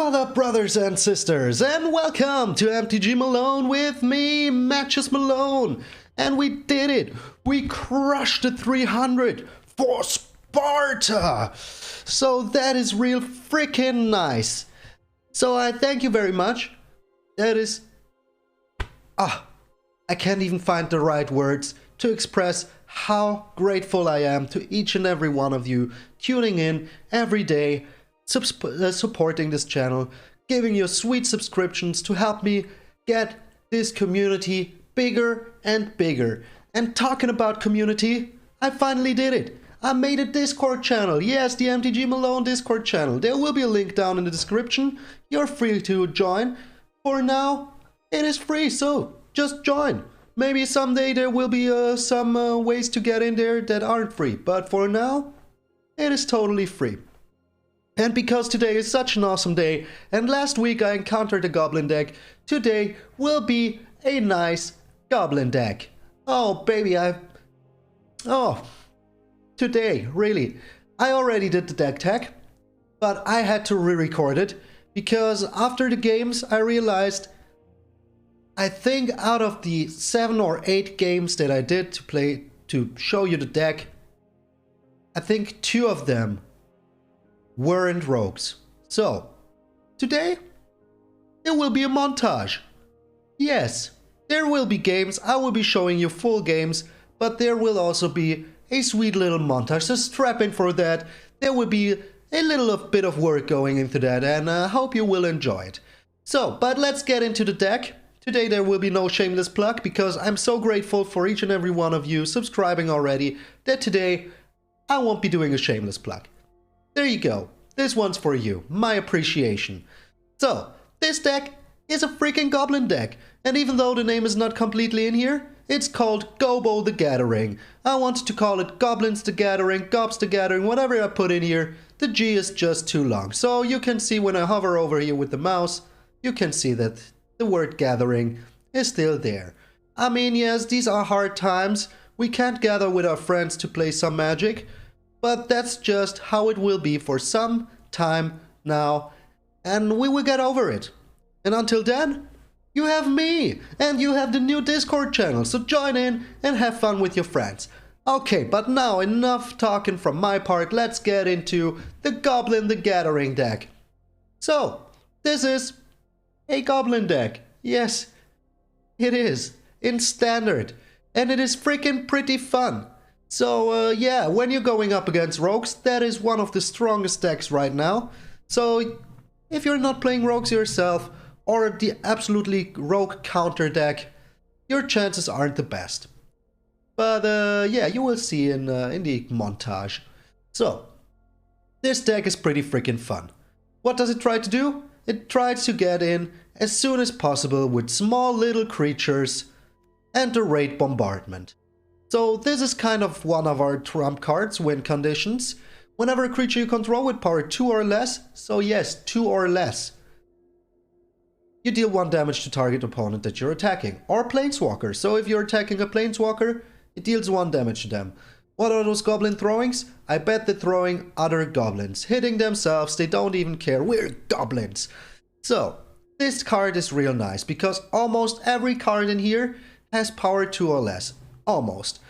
What up, brothers and sisters, and welcome to MTG Malone with me, MTG Malone. And we did it! We crushed the 300 for Sparta! So that is real freaking nice. So I thank you very much. That is... I can't even find the right words to express how grateful I am to each and every one of you tuning in every day, supporting this channel, giving your sweet subscriptions to help me get this community bigger and bigger. And talking about community, I finally did it. I made a Discord channel. Yes, the MTG Malone Discord channel. There will be a link down in the description. You're free to join. For now, it is free, so just join. Maybe someday there will be some ways to get in there that aren't free. But for now, it is totally free. And because today is such an awesome day, and last week I encountered a Goblin deck, today will be a nice Goblin deck. Oh baby, today, really. I already did the deck tag, but I had to re-record it, because after the games I realized, I think out of the 7 or 8 games that I did to show you the deck, I think 2 of them weren't rogues. So, today, there will be a montage. Yes, there will be games, I will be showing you full games, but there will also be a sweet little montage, so strap in for that. There will be a little bit of work going into that, and I hope you will enjoy it. So, but let's get into the deck. Today there will be no shameless plug, because I'm so grateful for each and every one of you subscribing already, that today I won't be doing a shameless plug. There you go. This one's for you. My appreciation. So, this deck is a freaking Goblin deck. And even though the name is not completely in here, it's called Gobo the Gathering. I wanted to call it Goblins the Gathering, Gobs the Gathering, whatever I put in here. The G is just too long. So you can see when I hover over here with the mouse, you can see that the word gathering is still there. I mean, yes, these are hard times. We can't gather with our friends to play some Magic. But that's just how it will be for some time now, and we will get over it. And until then, you have me, and you have the new Discord channel, so join in and have fun with your friends. Okay, but now enough talking from my part, let's get into the Goblin the Gathering deck. So, this is a Goblin deck. Yes, it is, in Standard, and it is freaking pretty fun. So yeah, when you're going up against rogues, that is one of the strongest decks right now. So if you're not playing rogues yourself, or the absolutely rogue counter deck, your chances aren't the best. But yeah, you will see in the montage. So, this deck is pretty freaking fun. What does it try to do? It tries to get in as soon as possible with small little creatures and the raid bombardment. So this is kind of one of our trump cards, win conditions. Whenever a creature you control with power 2 or less, so yes, 2 or less, you deal 1 damage to target opponent that you're attacking. Or Planeswalker, so if you're attacking a Planeswalker, it deals 1 damage to them. What are those Goblin throwings? I bet they're throwing other Goblins. Hitting themselves, they don't even care, we're Goblins. So, this card is real nice, because almost every card in here has power 2 or less. Almost.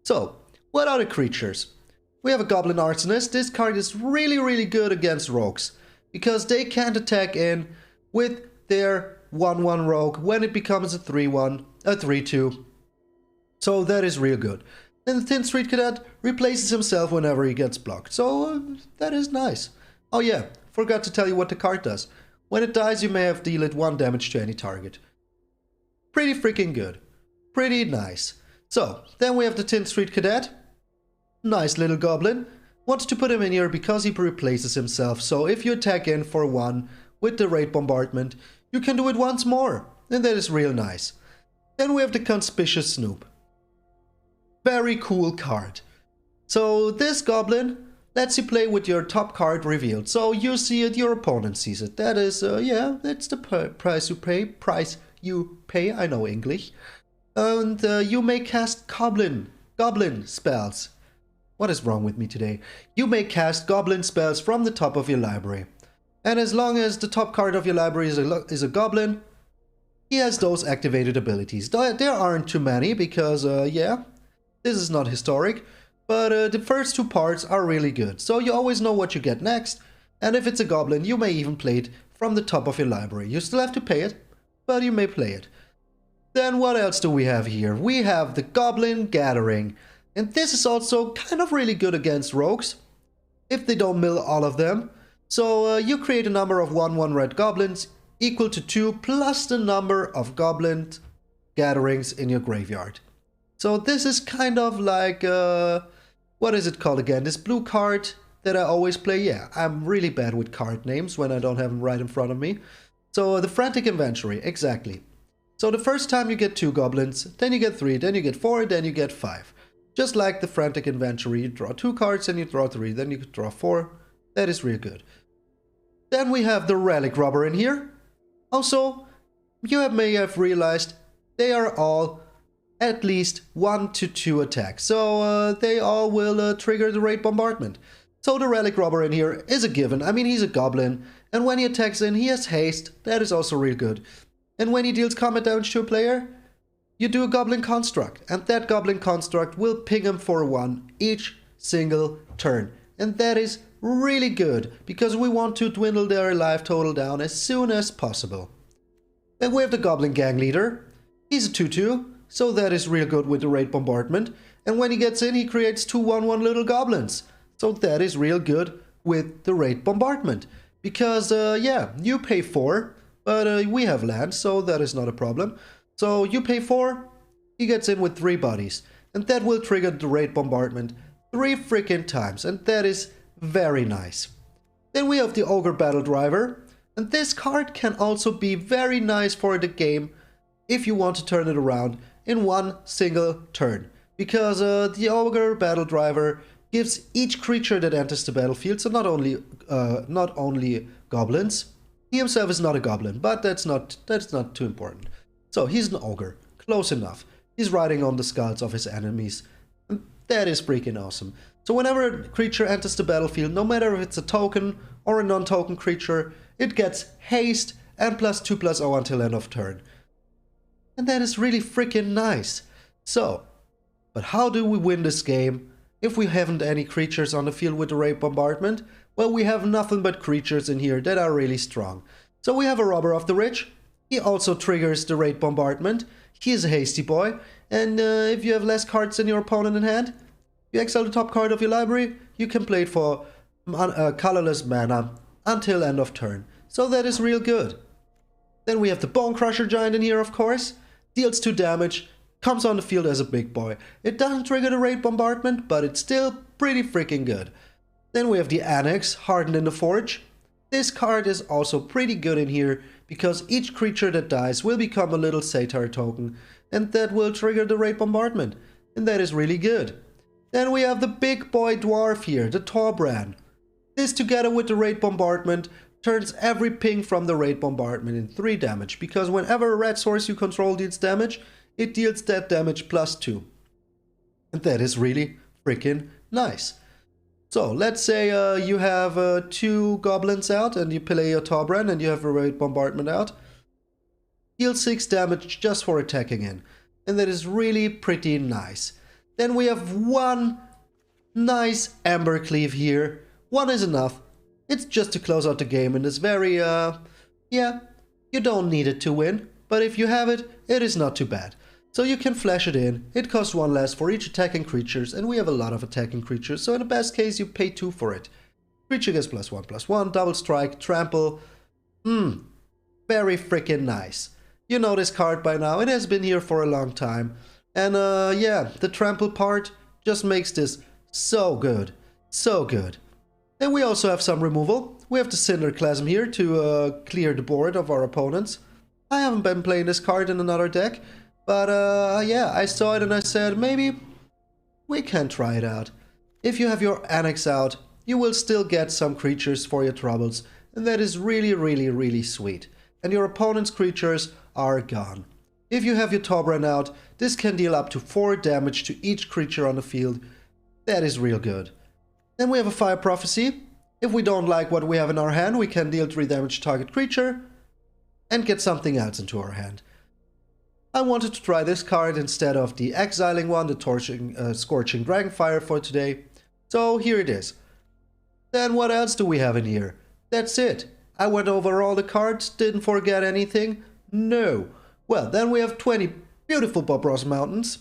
So, what are the creatures? We have a Goblin Arsonist. This card is really good against rogues, because they can't attack in with their 1/1 rogue when it becomes a 3/1, a 3/2. So that is real good. Then the Thin Street Cadet replaces himself whenever he gets blocked. So that is nice. Oh yeah, forgot to tell you what the card does. When it dies, you may have deal it 1 damage to any target. Pretty freaking good. Pretty nice. So, then we have the Thin Street Cadet. Nice little Goblin. Wanted to put him in here because he replaces himself. So if you attack in for 1 with the raid bombardment, you can do it once more. And that is real nice. Then we have the Conspicuous Snoop. Very cool card. So this Goblin lets you play with your top card revealed. So you see it, your opponent sees it. That is, yeah, that's the price you pay. Price you pay, I know English. And you may cast Goblin spells. What is wrong with me today? You may cast Goblin spells from the top of your library. And as long as the top card of your library is a goblin, he has those activated abilities. There aren't too many because, yeah, this is not historic. But the first two parts are really good. So you always know what you get next. And if it's a goblin, you may even play it from the top of your library. You still have to pay it, but you may play it. Then what else do we have here? We have the Goblin Gathering. And this is also kind of really good against rogues, if they don't mill all of them. So you create a number of 1/1 red goblins equal to 2 plus the number of goblin gatherings in your graveyard. So this is kind of like, what is it called again? This blue card that I always play. Yeah, I'm really bad with card names when I don't have them right in front of me. So the Frantic Inventory, exactly. So the first time you get 2 goblins, then you get 3, then you get 4, then you get 5. Just like the Frantic Inventory, you draw 2 cards and you draw 3, then you draw 4. That is real good. Then we have the Relic Robber in here. Also, you may have realized they are all at least 1 to 2 attacks. So they all will trigger the Raid Bombardment. So the Relic Robber in here is a given. I mean, he's a goblin. And when he attacks in, he has haste. That is also real good. And when he deals combat damage to a player, you do a Goblin Construct. And that Goblin Construct will ping him for 1 each single turn. And that is really good, because we want to dwindle their life total down as soon as possible. Then we have the Goblin Gang Leader. He's a 2/2, so that is real good with the Raid Bombardment. And when he gets in, he creates 2 1/1 little goblins. So that is real good with the Raid Bombardment. Because, yeah, you pay 4, but we have land, so that is not a problem. So you pay 4, he gets in with 3 bodies. And that will trigger the Raid Bombardment 3 freaking times. And that is very nice. Then we have the Ogre Battle Driver. And this card can also be very nice for the game if you want to turn it around in 1 single turn. Because the Ogre Battle Driver gives each creature that enters the battlefield, so not only goblins. He himself is not a goblin, but that's not too important. So he's an ogre, close enough. He's riding on the skulls of his enemies. And that is freaking awesome. So whenever a creature enters the battlefield, no matter if it's a token or a non-token creature, it gets haste and +2/+0 until end of turn. And that is really freaking nice. So, but how do we win this game if we haven't any creatures on the field with the Raid Bombardment? Well, we have nothing but creatures in here that are really strong. So we have a Robber of the Rich. He also triggers the Raid Bombardment. He is a hasty boy. And if you have less cards than your opponent in hand, you exile the top card of your library, you can play it for colorless mana until end of turn. So that is real good. Then we have the Bone Crusher Giant in here, of course. Deals 2 damage, comes on the field as a big boy. It doesn't trigger the Raid Bombardment, but it's still pretty freaking good. Then we have the Annex, Hardened in the Forge. This card is also pretty good in here, because each creature that dies will become a little Satyr token, and that will trigger the Raid Bombardment. And that is really good. Then we have the big boy dwarf here, the Torbran. This together with the Raid Bombardment turns every ping from the Raid Bombardment in 3 damage, because whenever a red source you control deals damage, it deals that damage +2. And that is really freaking nice. So let's say you have 2 goblins out and you play your Torbran and you have a Raid Bombardment out. Deal 6 damage just for attacking in. And that is really pretty nice. Then we have 1 nice Embercleave here. 1 is enough. It's just to close out the game and it's very, yeah, you don't need it to win. But if you have it, it is not too bad. So you can flash it in. It costs 1 less for each attacking creatures, and we have a lot of attacking creatures, so in the best case you pay 2 for it. Creature gets +1/+1, double strike, trample. Very freaking nice. You know this card by now, it has been here for a long time. And yeah, the trample part just makes this so good. So good. Then we also have some removal. We have the Cinderclasm here to clear the board of our opponents. I haven't been playing this card in another deck. But yeah, I saw it and I said, maybe we can try it out. If you have your Annex out, you will still get some creatures for your troubles. And that is really, really, really sweet. And your opponent's creatures are gone. If you have your Torbran out, this can deal up to 4 damage to each creature on the field. That is real good. Then we have a Fire Prophecy. If we don't like what we have in our hand, we can deal 3 damage to target creature and get something else into our hand. I wanted to try this card instead of the exiling one, the Scorching Dragonfire for today. So here it is. Then what else do we have in here? That's it. I went over all the cards, didn't forget anything? No. Well, then we have 20 beautiful Bob Ross Mountains,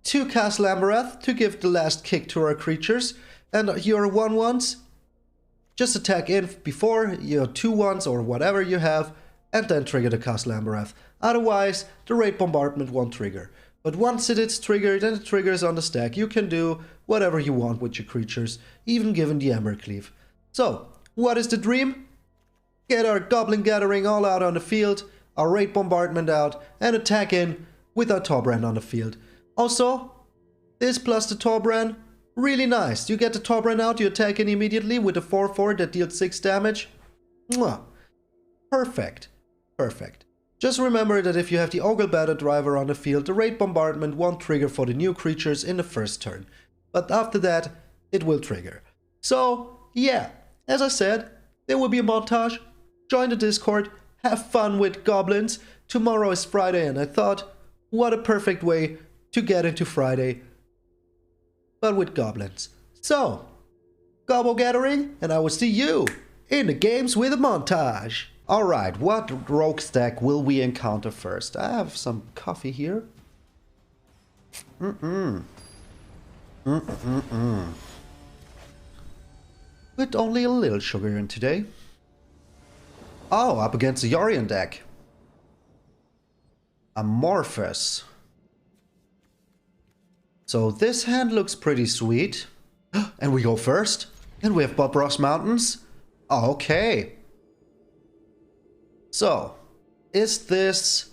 2 Castle Ambereth to give the last kick to our creatures, and your 1/1s, just attack in before your 2/1s or whatever you have, and then trigger the Castle Ambereth. Otherwise, the Raid Bombardment won't trigger. But once it is triggered and it triggers on the stack, you can do whatever you want with your creatures, even given the Embercleave. So, what is the dream? Get our Goblin Gathering all out on the field, our Raid Bombardment out, and attack in with our Torbrand on the field. Also, this plus the Torbrand, really nice. You get the Torbrand out, you attack in immediately with a 4/4 that deals 6 damage. Mwah. Perfect. Perfect. Just remember that if you have the Ogre Battle Driver on the field, the Raid Bombardment won't trigger for the new creatures in the first turn. But after that, it will trigger. So, yeah, as I said, there will be a montage. Join the Discord, have fun with Goblins. Tomorrow is Friday, and I thought, what a perfect way to get into Friday, but with Goblins. So, Gobble Gathering, and I will see you in the games with a montage. Alright, what rogue stack will we encounter first? I have some coffee here. With only a little sugar in today. Oh, up against the Yorion deck. Amorphous. So this hand looks pretty sweet. And we go first. And we have Bob Ross Mountains. Okay. So, is this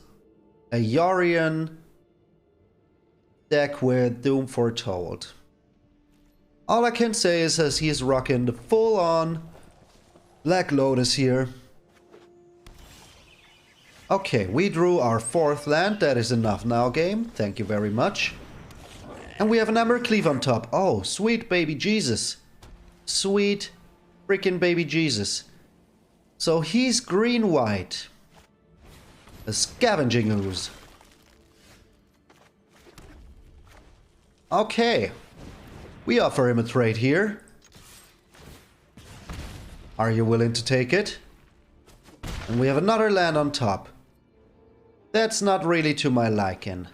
a Yorion deck with Doom Foretold? All I can say is as he is rocking the full-on Black Lotus here. Okay, we drew our 4th land. That is enough now, game. Thank you very much. And we have an Embercleave on top. Oh, sweet baby Jesus. Sweet freaking baby Jesus. So he's green-white. A Scavenging Ooze. Okay. We offer him a trade here. Are you willing to take it? And we have another land on top. That's not really to my liking.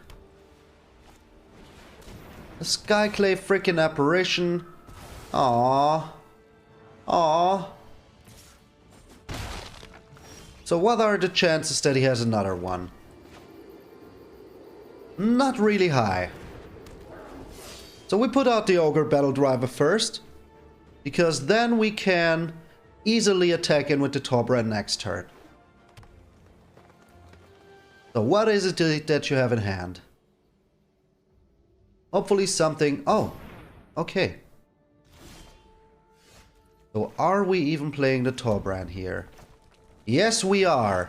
A Skyclave freaking Apparition. Aww. Aww. So what are the chances that he has another one? Not really high. So we put out the Ogre Battle Driver first, because then we can easily attack in with the Torbrand next turn. So what is it that you have in hand? Hopefully something... Oh, okay. So are we even playing the Torbrand here? Yes, we are.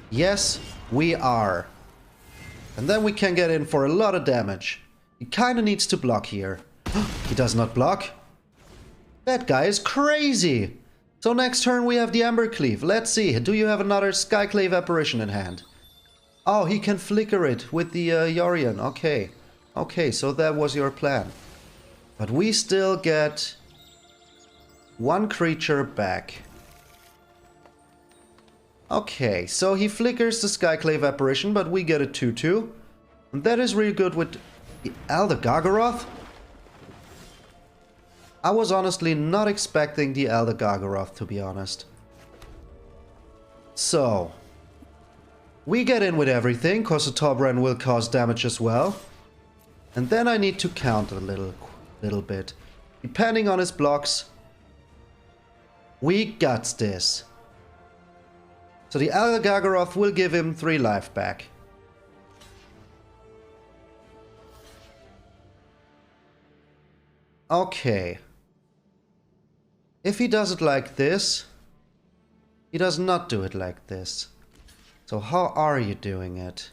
Yes, we are. And then we can get in for a lot of damage. He kind of needs to block here. He does not block. That guy is crazy. So next turn we have the Embercleave. Let's see. Do you have another Skyclave Apparition in hand? Oh, he can flicker it with the Yorion. Okay. Okay, so that was your plan. But we still get one creature back. Okay, so he flickers the Skyclave Apparition, but we get a 2/2. And that is really good with the Elder Gargaroth. I was honestly not expecting the Elder Gargaroth, to be honest. So, we get in with everything, cause the Torbrand will cause damage as well. And then I need to count a little bit. Depending on his blocks, we got this. So the Elder Gargaroth will give him 3 life back. Okay. If he does it like this, he does not do it like this. So how are you doing it?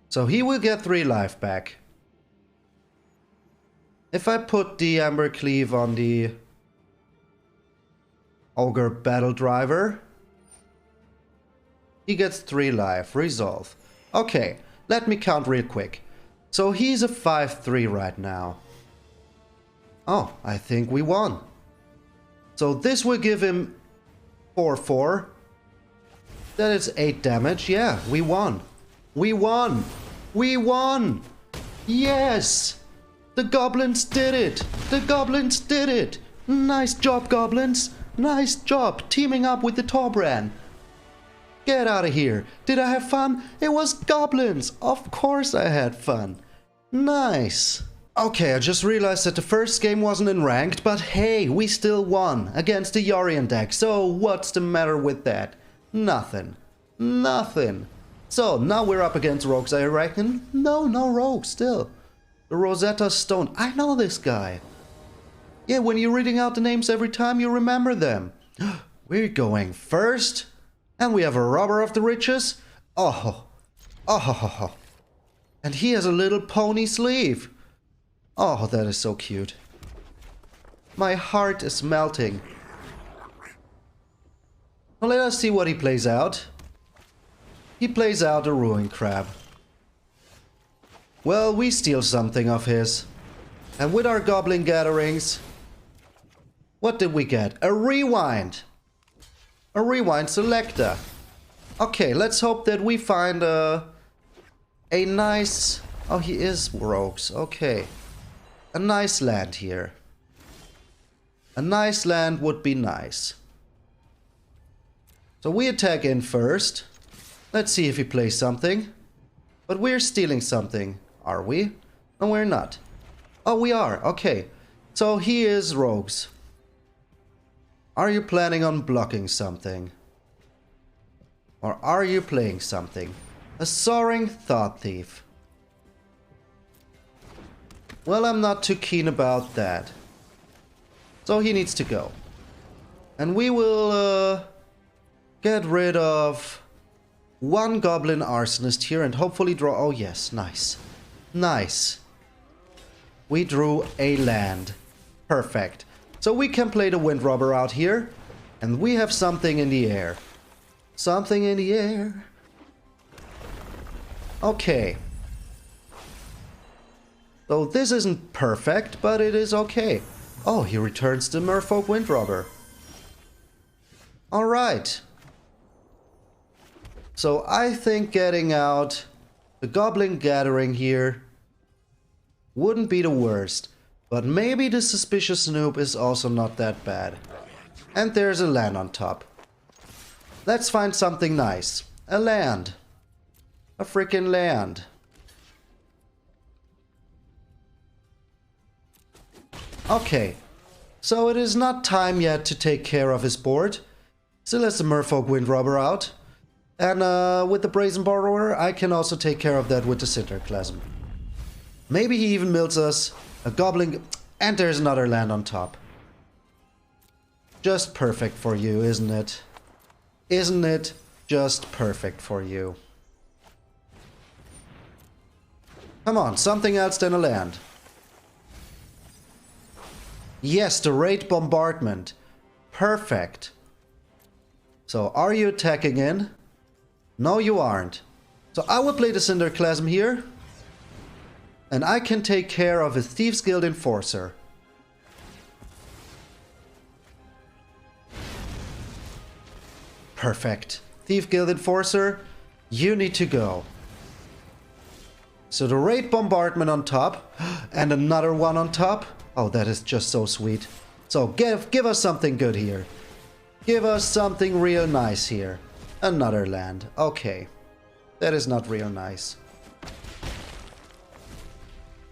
So he will get 3 life back. If I put the Embercleave on the Ogre Battle Driver. He gets 3 life. Resolve. Okay, let me count real quick. So he's a 5-3 right now. Oh, I think we won. So this will give him 4-4. That is 8 damage. Yeah, we won. We won. We won. Yes. The Goblins did it. The Goblins did it. Nice job, Goblins. Nice job teaming up with the Torbran. Get out of here. Did I have fun? It was Goblins. Of course I had fun. Nice. Okay, I just realized that the first game wasn't in ranked, but hey, we still won against the YORIOOOOON deck. So what's the matter with that? Nothing. Nothing. So now we're up against rogues, I reckon. No rogues still. The Rosetta Stone. I know this guy. Yeah, when you're reading out the names every time, you remember them. We're going first. And we have a robber of the riches. Oh. Oh. And he has a little pony sleeve. Oh, that is so cute. My heart is melting. Well, let us see what he plays out. He plays out a Ruin Crab. Well, we steal something of his. And with our Goblin Gatherings, what did we get? A Rewind. A Rewind Selector. Okay, let's hope that we find a nice... Oh, he is rogues. Okay. A nice land here. A nice land would be nice. So we attack in first. Let's see if he plays something. But we're stealing something. Are we? No, we're not. Oh, we are. Okay. So he is rogues. Are you planning on blocking something? Or are you playing something? A Soaring Thought Thief. Well, I'm not too keen about that. So he needs to go. And we will get rid of one Goblin Arsonist here and hopefully draw... Oh yes, nice. Nice. We drew a land. Perfect. So we can play the Wind Robber out here. And we have something in the air. Something in the air. Okay. So this isn't perfect, but it is okay. Oh, he returns the Merfolk Wind Robber. Alright. So I think getting out the Goblin Gathering here wouldn't be the worst. But maybe the Suspicious Snoop is also not that bad. And there's a land on top. Let's find something nice. A land. A freaking land. Okay. So it is not time yet to take care of his board. Still has the Merfolk Wind Robber out. And with the Brazen Borrower, I can also take care of that with the Sinterclasm. Maybe he even mills us a Goblin... And there's another land on top. Just perfect for you, isn't it? Isn't it just perfect for you? Come on, something else than a land. Yes, the Raid Bombardment. Perfect. So, are you attacking in? No, you aren't. So I will play the Cinderclasm here. And I can take care of his Thieves Guild Enforcer. Perfect. Thief Guild Enforcer, you need to go. So the Raid Bombardment on top. And another one on top. Oh, that is just so sweet. So give us something good here. Give us something real nice here. Another land. Okay. That is not real nice.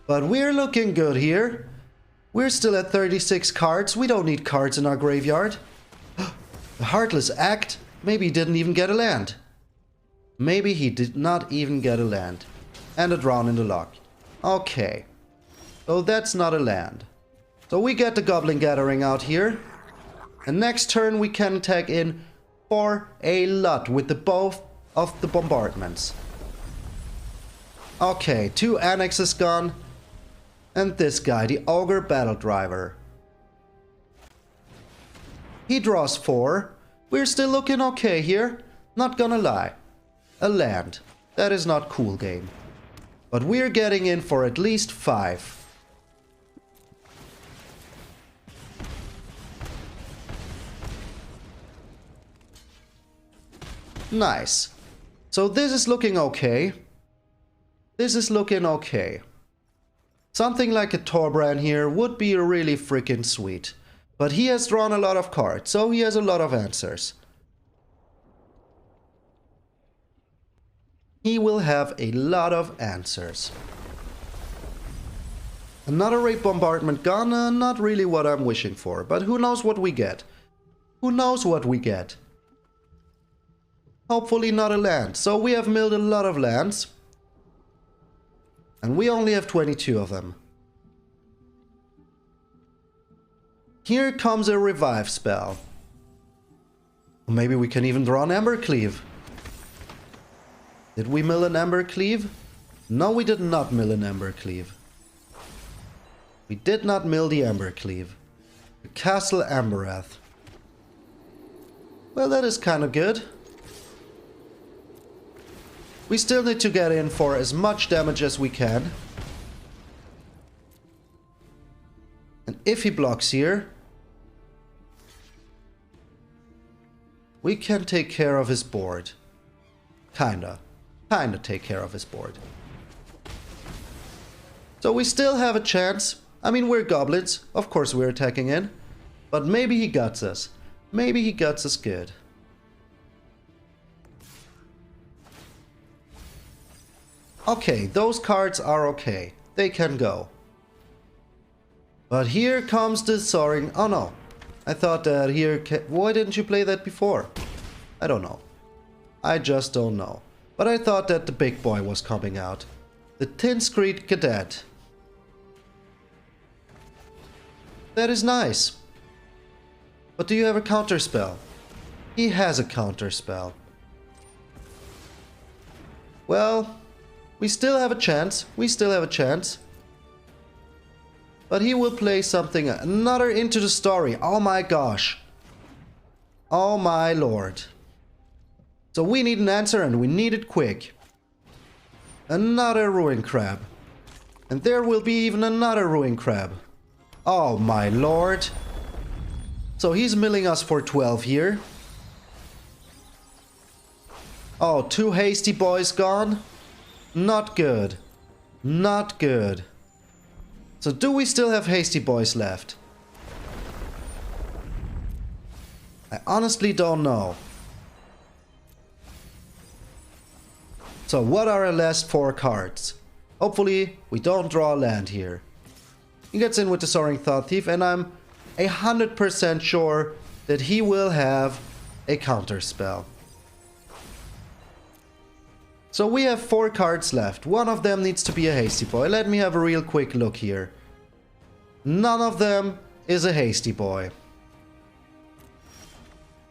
But we're looking good here. We're still at 36 cards. We don't need cards in our graveyard. The Heartless Act. Maybe he didn't even get a land. Maybe he did not even get a land. And a Drown in the Loch. Okay. So that's not a land. So we get the Goblin Gathering out here. And next turn we can attack in for a lot with the both of the bombardments. Okay, 2 annexes gone. And this guy, the Ogre Battle Driver. He draws 4. We're still looking okay here. Not gonna lie. A land. That is not cool, game. But we're getting in for at least 5. Nice. So this is looking okay. This is looking okay. Something like a Torbran here would be really freaking sweet. But he has drawn a lot of cards, so he has a lot of answers. He will have a lot of answers. Another raid bombardment gun, not really what I'm wishing for, but who knows what we get. Who knows what we get. Hopefully not a land. So we have milled a lot of lands. And we only have 22 of them. Here comes a revive spell. Maybe we can even draw an Embercleave. Did we mill an Embercleave? No, we did not mill an Embercleave. We did not mill the Embercleave. The Castle Amberath. Well, that is kind of good. We still need to get in for as much damage as we can. And if he blocks here, we can take care of his board. Kinda take care of his board. So we still have a chance. I mean, we're goblins. Of course we're attacking in. But maybe he guts us. Maybe he guts us good. Okay, those cards are okay. They can go. But here comes the soaring... Oh no. I thought that here... Why didn't you play that before? I don't know. I just don't know. But I thought that the big boy was coming out. The Tin Screed Cadet. That is nice. But do you have a counterspell? He has a counterspell. Well... We still have a chance. We still have a chance. But he will play something. Another Into the Story. Oh my gosh. Oh my lord. So we need an answer and we need it quick. Another Ruin Crab. And there will be even another Ruin Crab. Oh my lord. So he's milling us for 12 here. Oh, 2 Hasty Boys gone. Not good. Not good. So do we still have Hasty Boys left? I honestly don't know. So what are our last 4 cards? Hopefully we don't draw a land here. He gets in with the Soaring Thought Thief and I'm 100% sure that he will have a counterspell. So we have 4 cards left. One of them needs to be a Hasty Boy. Let me have a real quick look here. None of them is a Hasty Boy.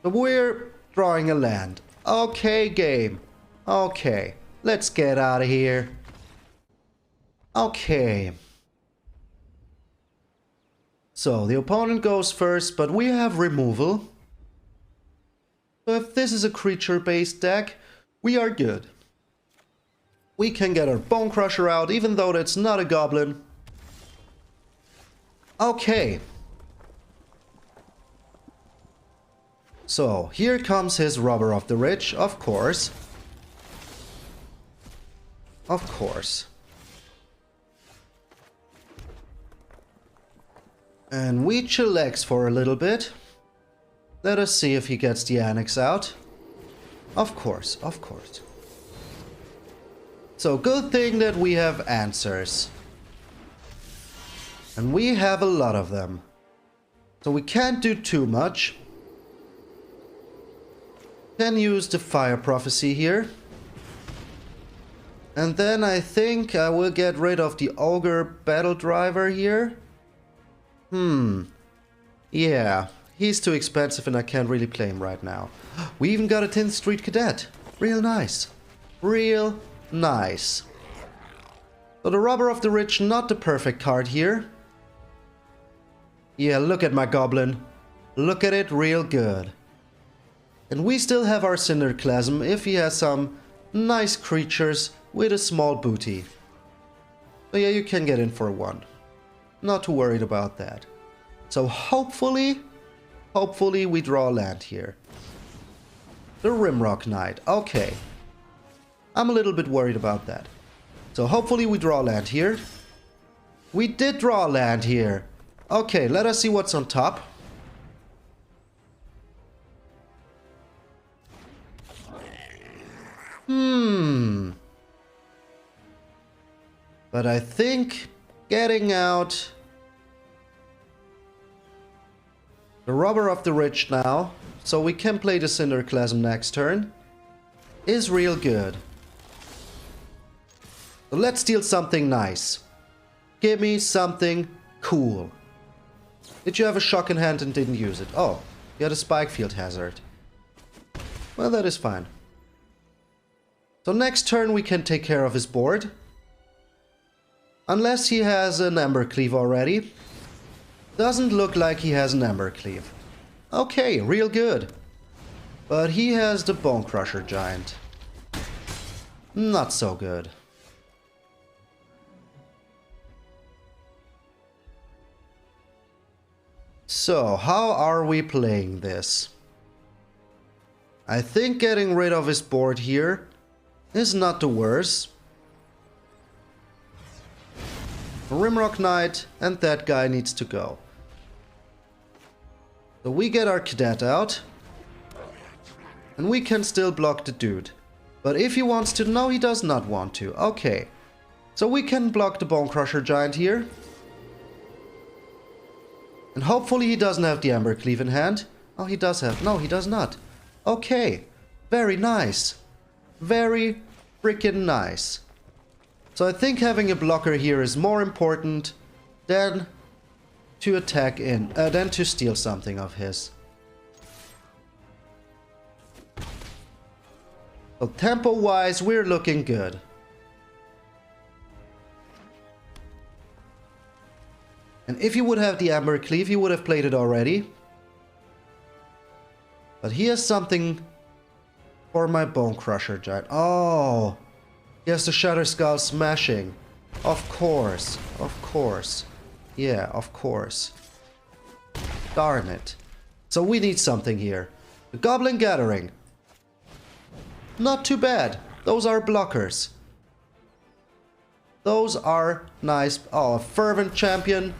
So we're drawing a land. Okay, game. Okay, let's get out of here. Okay. So the opponent goes first, but we have removal. So if this is a creature-based deck, we are good. We can get our Bone Crusher out, even though that's not a goblin. Okay. So, here comes his Robber of the Rich, of course. Of course. And we chillax for a little bit. Let us see if he gets the Annex out. Of course, of course. So, good thing that we have answers. And we have a lot of them. So we can't do too much. Can use the Fire Prophecy here. And then I think I will get rid of the Ogre Battle Driver here. Yeah, he's too expensive and I can't really play him right now. We even got a 10th Street Cadet. Real nice. Real nice. So the Robber of the Rich, not the perfect card here. Yeah, look at my Goblin. Look at it real good. And we still have our Cinderclasm if he has some nice creatures with a small booty. So yeah, you can get in for one. Not too worried about that. So hopefully we draw a land here. The Rimrock Knight. Okay. I'm a little bit worried about that. So hopefully we draw a land here. We did draw a land here. Okay, let us see what's on top. But I think getting out the Robber of the Rich now, so we can play the Cinderclasm next turn, is real good. So let's deal something nice. Give me something cool. Did you have a shock in hand and didn't use it? Oh, you had a Spike Field Hazard. Well, that is fine. So next turn we can take care of his board. Unless he has an Embercleave already. Doesn't look like he has an Embercleave. Okay, real good. But he has the Bone Crusher Giant. Not so good. So, how are we playing this? I think getting rid of his board here is not the worst. Rimrock Knight and that guy needs to go. So we get our Cadet out. And we can still block the dude. But if he wants to... No, he does not want to. Okay. So we can block the Bone Crusher Giant here. And hopefully he doesn't have the Embercleave in hand. Oh, he does have... No, he does not. Okay. Very nice. Very freaking nice. So I think having a blocker here is more important than to attack in... than to steal something of his. So tempo-wise, we're looking good. And if he would have the Embercleave, he would have played it already. But he has something for my Bone Crusher Giant. Oh, he has the Shatter Skull Smashing. Of course, of course. Yeah, of course. Darn it. So we need something here. The Goblin Gathering. Not too bad. Those are blockers. Those are nice. Oh, a Fervent Champion.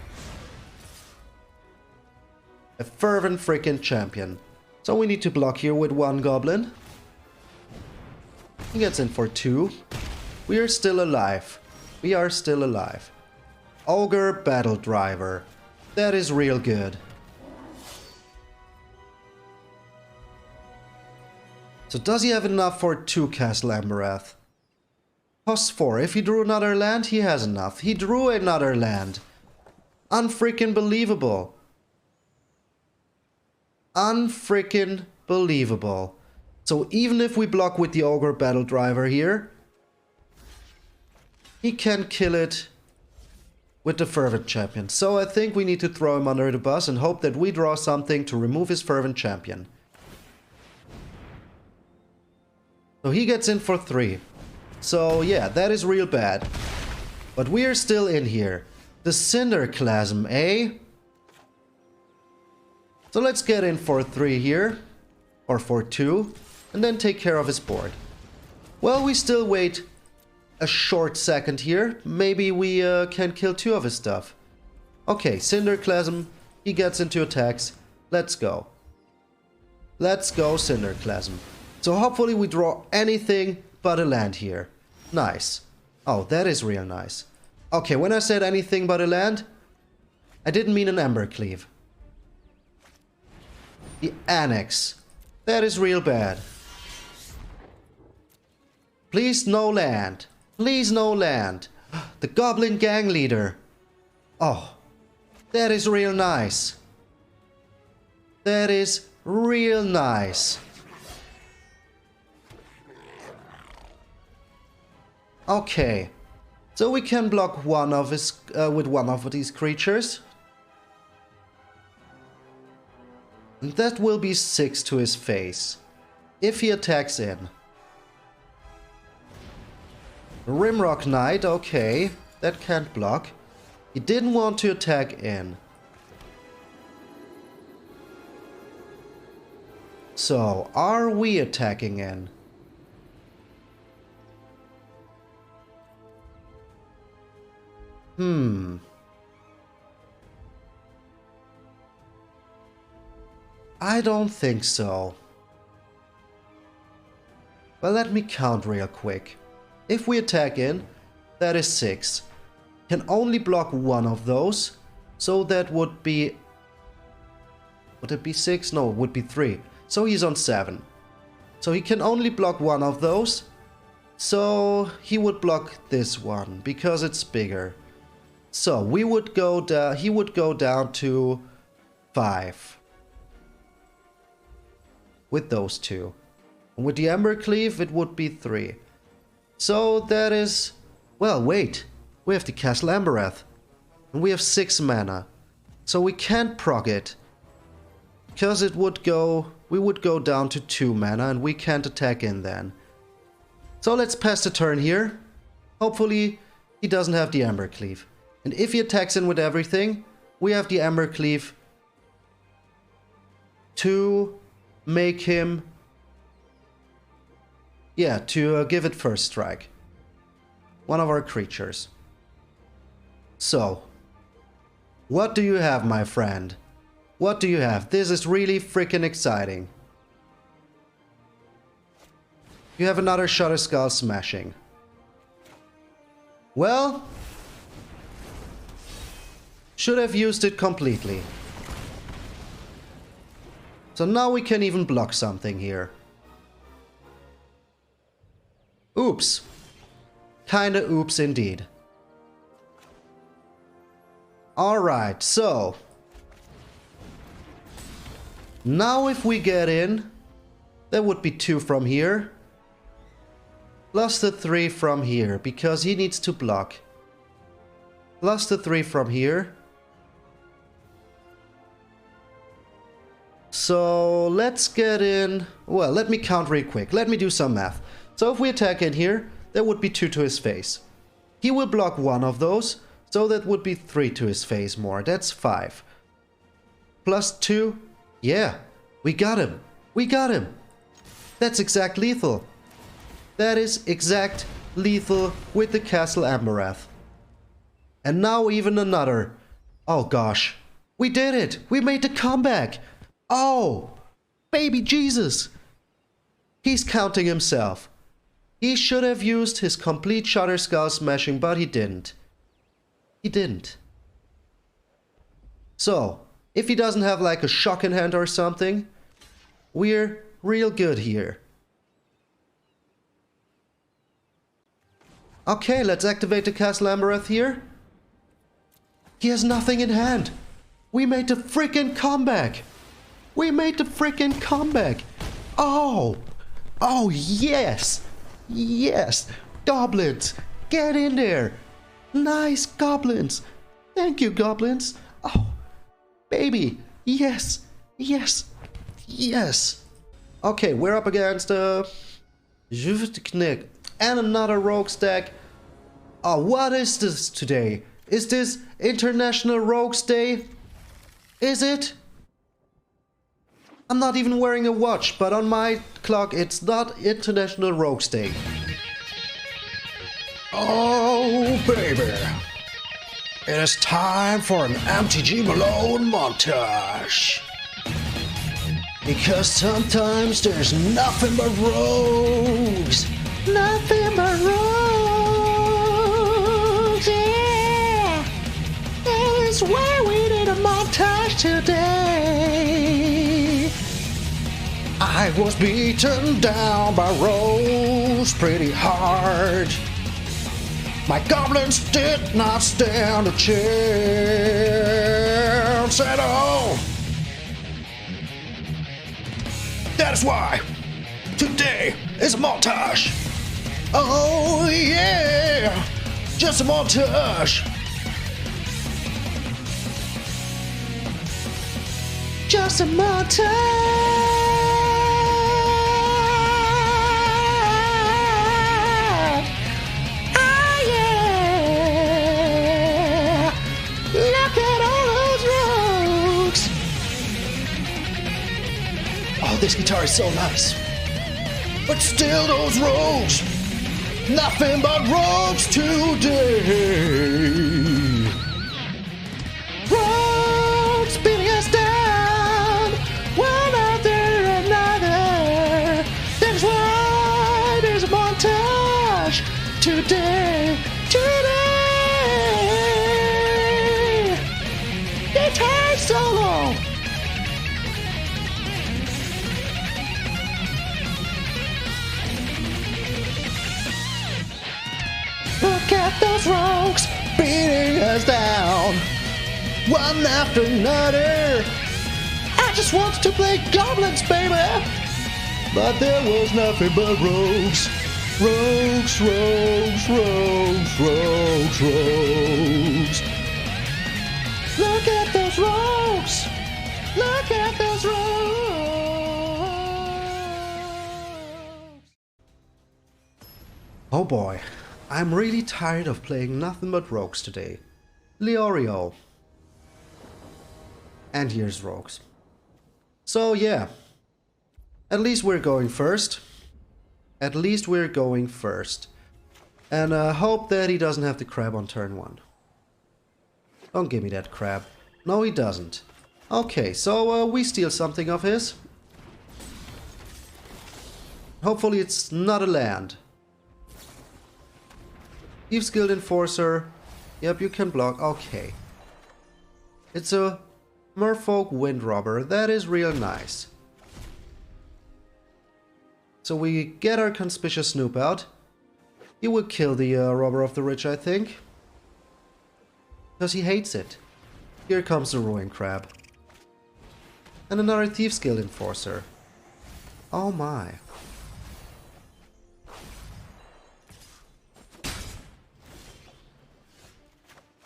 A Fervent freaking Champion. So we need to block here with one Goblin. He gets in for 2. We are still alive. We are still alive. Ogre Battle Driver. That is real good. So does he have enough for 2 Castle Emberath? Costs 4. If he drew another land, he has enough. He drew another land. Unfreaking believable. Unfreaking believable. So even if we block with the Ogre Battle Driver here, he can kill it with the Fervent Champion. So I think we need to throw him under the bus and hope that we draw something to remove his Fervent Champion. So he gets in for 3. So yeah, that is real bad. But we are still in here. The Cinderclasm, eh? So let's get in for 3 here. Or for 2. And then take care of his board. Well, we still wait a short second here. Maybe we can kill 2 of his stuff. Okay, Cinderclasm. He gets into attacks. Let's go. Let's go, Cinderclasm. So hopefully we draw anything but a land here. Nice. Oh, that is real nice. Okay, when I said anything but a land, I didn't mean an Embercleave. The Annex. That is real bad. Please no land. Please no land. The Goblin Gang Leader. Oh, that is real nice. That is real nice. Okay, so we can block one of his with one of these creatures. And that will be 6 to his face. If he attacks in. Rimrock Knight, okay. That can't block. He didn't want to attack in. So, are we attacking in? I don't think so. Well, let me count real quick. If we attack in, that is 6. Can only block one of those. So that would be... Would it be 6? No, it would be 3. So he's on 7. So he can only block one of those. So he would block this one because it's bigger. So we would go down, he would go down to 5. With those two. And with the Ember Cleave it would be 3. So that is... Well, wait. We have the Castle Embereth. And we have 6 mana. So we can't proc it. Because it would go... We would go down to 2 mana and we can't attack in then. So let's pass the turn here. Hopefully he doesn't have the Ember Cleave. And if he attacks in with everything, we have the Ember Cleave to make him... Yeah, to give it first strike. One of our creatures. So, what do you have, my friend? What do you have? This is really freaking exciting. You have another Shutter Skull Smashing. Well, should have used it completely. So now we can even block something here. Oops. Kinda oops indeed. Alright, so... Now if we get in, there would be 2 from here. Plus the 3 from here, because he needs to block. Plus the 3 from here. So let's get in... Well, let me count real quick. Let me do some math. So if we attack in here, there would be 2 to his face. He will block one of those, so that would be 3 to his face more. That's 5. Plus 2. Yeah, we got him. We got him. That's exact lethal. That is exact lethal with the Castle Embereth. And now even another. Oh gosh. We did it. We made the comeback. Oh, baby Jesus. He's counting himself. He should have used his complete Shutter Skull Smashing, but he didn't. He didn't. So, if he doesn't have like a shock in hand or something, we're real good here. Okay, let's activate the Castle Embereth here. He has nothing in hand. We made the freaking comeback. We made the freaking comeback. Oh. Oh, yes. Yes. Goblins, get in there. Nice, Goblins. Thank you, Goblins. Oh, baby. Yes. Yes. Yes. Okay, we're up against Juvtknick and another Rogues deck. Oh, what is this today? Is this International Rogues Day? Is it? I'm not even wearing a watch, but on my clock it's not International Rogues Day. Oh, baby. It is time for an MTG Malone montage. Because sometimes there's nothing but rogues. Nothing but rogues, yeah. That is why we did a montage today. I was beaten down by rogues pretty hard. My goblins did not stand a chance at all. That's why today is a montage. Oh yeah, just a montage. just a montage. Ah, yeah. Look at all those rogues. Oh, this guitar is so nice. But still those rogues. Nothing but rogues today. Rogues beating us down, one after another. That's why there's a montage today. Today. Guitar solo. Look at those rogues beating us down, one after another. I just want to play Goblins, baby. But there was nothing but rogues. Rogues, rogues, rogues, rogues, rogues. Look at those rogues. Look at those rogues. Oh boy. I'm really tired of playing nothing but rogues today. YORIOOOOON. And here's rogues. So yeah. At least we're going first. At least we're going first. And hope that he doesn't have the crab on turn 1. Don't give me that crab. No, he doesn't. Okay, so we steal something of his. Hopefully it's not a land. Thieves Guild Enforcer. Yep, you can block. Okay. It's a Merfolk Wind Robber. That is real nice. So we get our Conspicuous Snoop out. He will kill the Robber of the Rich, I think. Because he hates it. Here comes the Ruin Crab. And another Thieves Guild Enforcer. Oh my.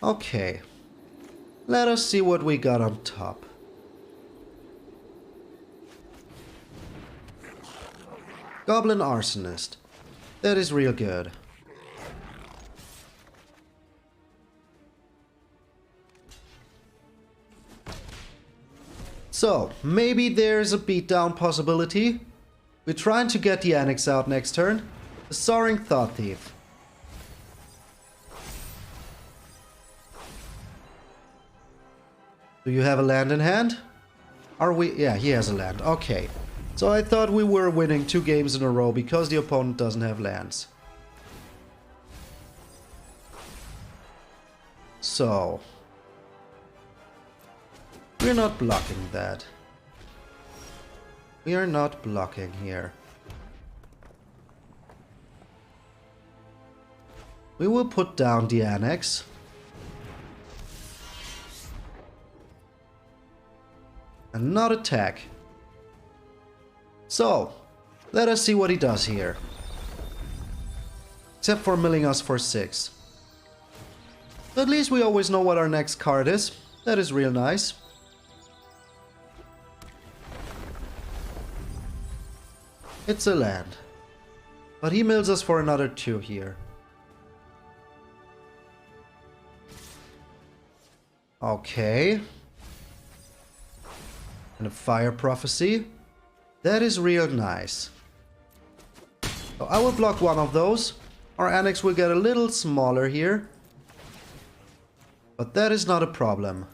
Okay, let us see what we got on top. Goblin Arsonist. That is real good. So, maybe there's a beatdown possibility. We're trying to get the Annex out next turn. The Soaring Thought Thief. Do you have a land in hand? Are we? Yeah, he has a land. Okay. So I thought we were winning 2 games in a row because the opponent doesn't have lands. So we're not blocking that. We are not blocking here. We will put down the Annex. And not attack. So, let us see what he does here. Except for milling us for 6. But at least we always know what our next card is. That is real nice. It's a land. But he mills us for another 2 here. Okay. And a Fire Prophecy. That is real nice. So I will block one of those. Our Annex will get a little smaller here. But that is not a problem.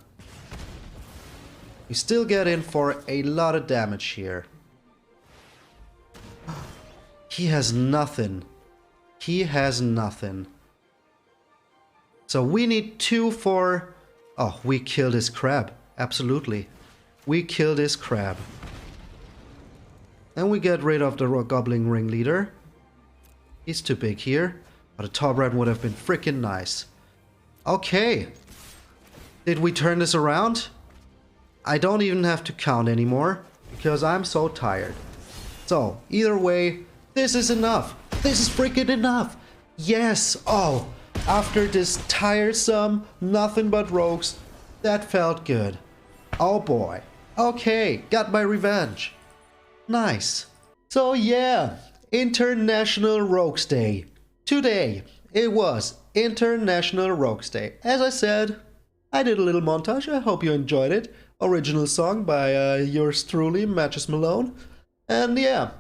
We still get in for a lot of damage here. He has nothing. He has nothing. So we need 2 for... Oh, we killed his crab. Absolutely. We killed his crab. And we get rid of the Goblin Ringleader. He's too big here. But a top red would have been freaking nice. Okay. Did we turn this around? I don't even have to count anymore. Because I'm so tired. So, either way, this is enough. This is freaking enough. Yes. Oh, after this tiresome, nothing but rogues, that felt good. Oh boy. Okay, got my revenge. Nice. So yeah, International Rogues Day. Today, it was International Rogues Day. As I said, I did a little montage. I hope you enjoyed it. Original song by yours truly, MTG Malone. And yeah,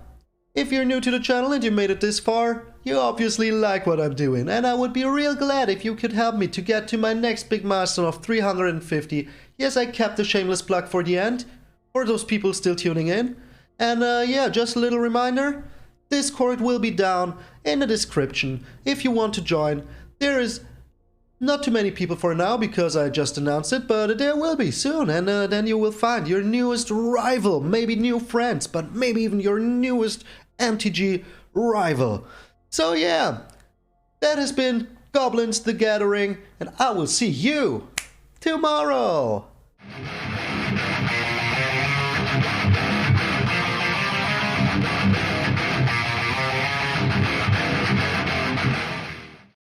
if you're new to the channel and you made it this far, you obviously like what I'm doing, and I would be real glad if you could help me to get to my next big milestone of 350. Yes, I kept the shameless plug for the end, for those people still tuning in. And yeah, just a little reminder, Discord will be down in the description if you want to join. There is not too many people for now because I just announced it, but there will be soon, and then you will find your newest rival, maybe new friends, but maybe even your newest MTG rival. So yeah, that has been Goblins the Gathering, and I will see you tomorrow.